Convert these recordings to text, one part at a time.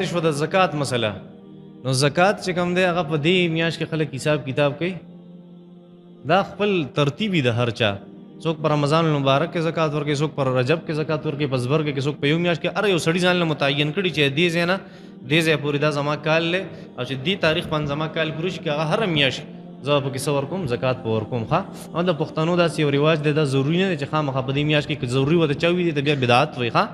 شو د زکات مسله نو زکات چې کوم دی هغه په دې میاشت کې خلک حساب کتاب کوي دا خپل ترتیبي د هر چا څوک پر رمضان المبارک کې زکات ورکوي څوک پر رجب کې زکات ورکوي په زبر کې څوک په یو میاشت کې اره یو سړي ځان له متعین کړي چې دې ځای نه دې ځای پورې دا زما کال له او چې دې تاریخ باندې زما کال پوره شي هغه هر میاشت زه په کې څه ورکوم زکات په ورکوم ښه او د پښتنو داسې یو رواج دی دا ضروري نه دی چې خامخا په دې میاشت کې ضروري وته چا وي ته بیا بدعت وایي ښه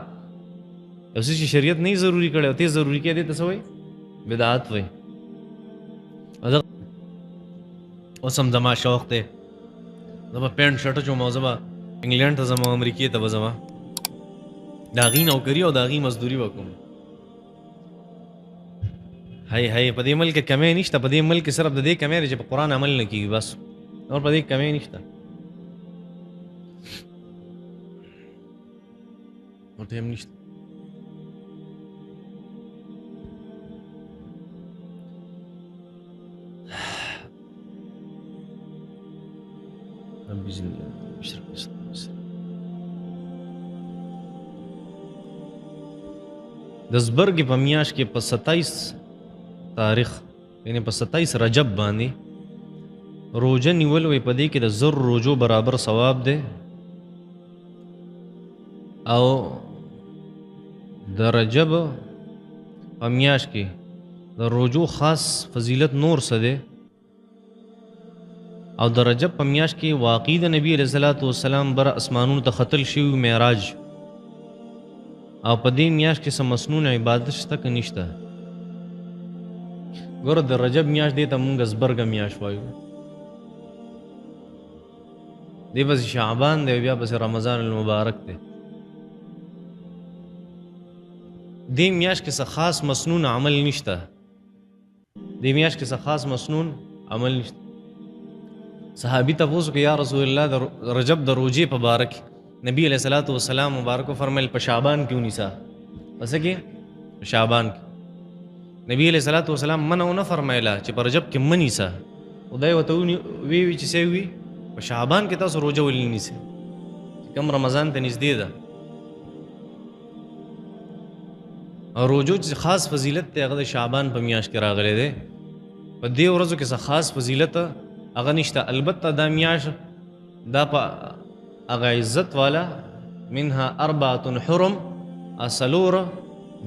یو څه چې شریعت نه ضروري کړی او ته ضروري کې دی ته څه وایي بدعت وایي اوس هم زما شوق دی زه به پینټ شرټ چوم او زه به انګلینډ ته ځم او امریکې ته به ځم د هغې نوکري او د هغې مزدوري به کوم هی په دې ملک کې کمی نشته په دې ملک کې صرف د دې کمی دی چې په قرآن عمل نه کېږي بس نور په دې کمی نشته نو ټایم نشته د زبرګې په میاشت کې په 27 تاریخ یعنی په 27 رجب باندې روزه نیول وي په دې کې د 1000 روزو برابر ثواب دی او د رجب په میاشت کې د روزو خاص فضیلت نور څه دی او د رجب په میاشت کې واقع د نبی علیه الصلاۃ والسلام بر اسمانونو ته ختل شوی معراج او په دې میاشت کې څه مسنون عبادت شته که نشته ګوره د رجب میاشت دې ته مونږ زبرګه میاشت وایو دې پسې شعبان دی بیا پسې رمضان المبارک دی دې میاشت کې څه خاص مسنون عمل نشته دې میاشت کې څه خاص مسنون عمل نشته صحابي تپوس کې یا رسول الله د رجب د روزې په باره کې نبی علیہ الصلوۃ والسلام مبارک فرمایل په شعبان کې ونیسا پس کې په شعبان کې نبی علیہ الصلوۃ والسلام منع نه فرمایلا چې په رجب کې منیسا خدای وته وی چې سی وی په شعبان کې تاسو روزه ولې نیسئ کم رمضان ته نږدې ده او روزو چې خاص فضیلت ته هغه د شعبان په میاشت کې راغلی دی په دې ورځو کې څه خاص فضیلت هغه نشته البته دا میاشت دا په هغه عزت والا منها 4 حرم اصلور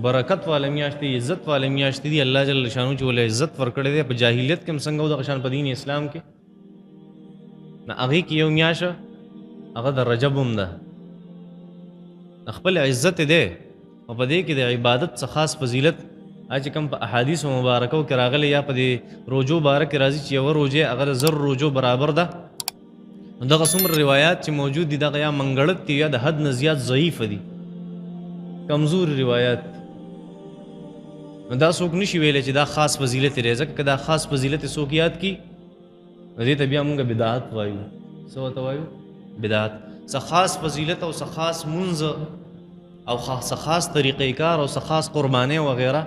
برکت والا میاشت دی عزت والا میاشت دی الله جل شانو چې ول عزت ورکړی دی په جاهلیت کې هم څنګه او د شان په دین اسلام کې نه هغه کې یو میاشت هغه د رجب هم ده خپل عزت دی او په دې کې د عبادت څخه خاص فضیلت چې کوم په احادیث مبارکو کې راغلي یا په دې روزو بارک راځي چې یو روزه هغه 1000 روزو برابر ده دغه څومره روایت چې موجود دي دغه یا منګړت دي یا د حد نه زیات ضعیف دي کمزور روایت دا څوک نشي ویلی چې دا خاص فضیلت لري ځکه دا خاص فضیلت څوک یاد کی دې ته بیا موږ بدعت وایو څه ورته وایو بدعت څه خاص فضیلت او څه خاص منځ او څه خاص طریقې کار او څه خاص قربانۍ وغیره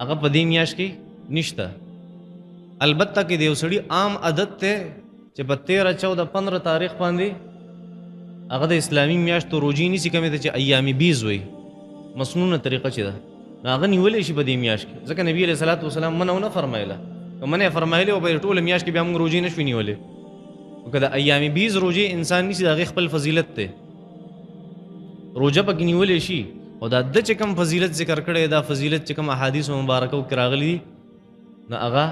هغه په دې میاشت کې نشته البته کې د یو سړي عام عادت ته چې په 13 14 15 تاریخ باندې هغه د اسلامي میاشتو روزې نیسي کومې ته چې ایام بیز وایي مسنونه طریقه چې ده هغه نیولی شي په دې میاشت کې ځکه نبي علیه الصلاۃ والسلام منع نه فرمایله که منع فرمایلی او په ټوله میاشت کې بیا موږ روزې نشو نیولی او که د ایام بیز روزې انسان نیسي د هغې خپل فضیلت دی روزه پکې نیولی شي او دا د چې کوم فضیلت ذکر کړی دا فضیلت چې کوم احادیث مبارکو کې راغلي دي نو هغه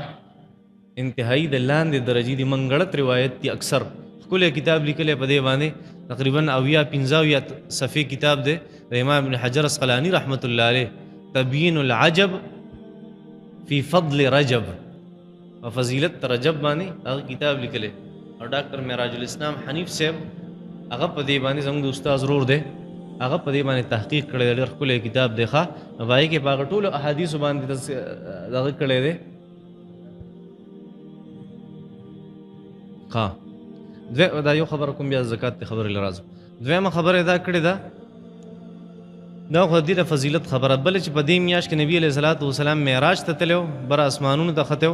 انتهایی د لاندې درجې دي منګړت روایت دي اکثر ښکلی کتاب لیکلی په دې باندې تقریبا 75 صفحې کتاب دی د امام ابن حجر اسقلانی رحمت الله علیه تبیین العجب فی فضل رجب و فضیلت رجب باندې هغه کتاب لیکلی او ډاکټر معراج الاسلام حنیف صاحب هغه په دې باندې زموږ د استاد ضرور دی هغه په دې باندې تحقیق کړی دی ډېر ښکلی کتاب دی ښه هغې کې په هغه ټولو احادیثو باندې دغه کړی دی دا یو خبره کوم بیا زکات ته خبرې لرازم دویمه خبره دا کړې ده دا خو دې د فضیلت خبره بل چې په دې میاشت کې نبی علیه الصلاۃ والسلام معراج ته تللی بر اسمانونو ته ختلی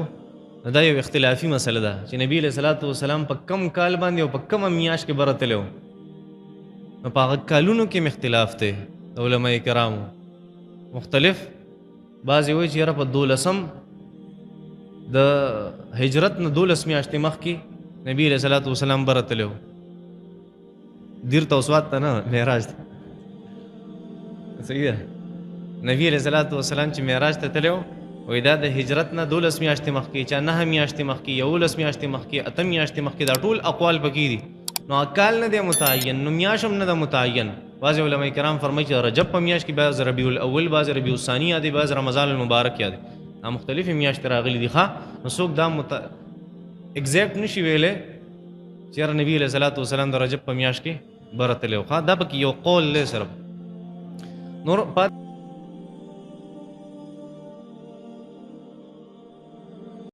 دا یو اختلافي مسله ده چې نبی علیه الصلاۃ والسلام په کم کال باندې او په کومه میاشت کې بره تللی نو په هغه کالونو کې اختلاف دی د علماء کرامو مختلف بعضې وایي چې یاره په 12 د هجرت نه 12 میاشتې مخکې نبی علیه صلات وسلام بره تللی و. دیر ته وسوات ته نه، معراج ته. صحیح ده. نبی علیه صلات وسلام چې معراج ته تللی و، وایي دا د هجرت نه 12 میاشتې مخکې، چا 9 میاشتې مخکې، 11 میاشتې مخکې، 8 میاشتې مخکې، دا ټول اقوال پکې دي. نو کال نه دی متعین، نو میاشت هم نه ده متعین. بعض علماء کرام فرمایي چې رجب په میاشت کې بعض ربیع الاول، بعض ربیع الثاني یادي، بعض رمضان المبارک یادي. دا مختلفې میاشتې راغلي دي. ښه نو څوک دا اگزیکټ نشي ویلی چې یاره نبي علیه صلات وسلام د رجب په میاشت کې بره تللی و. ښه دا پکې یو قول دی صرف. نور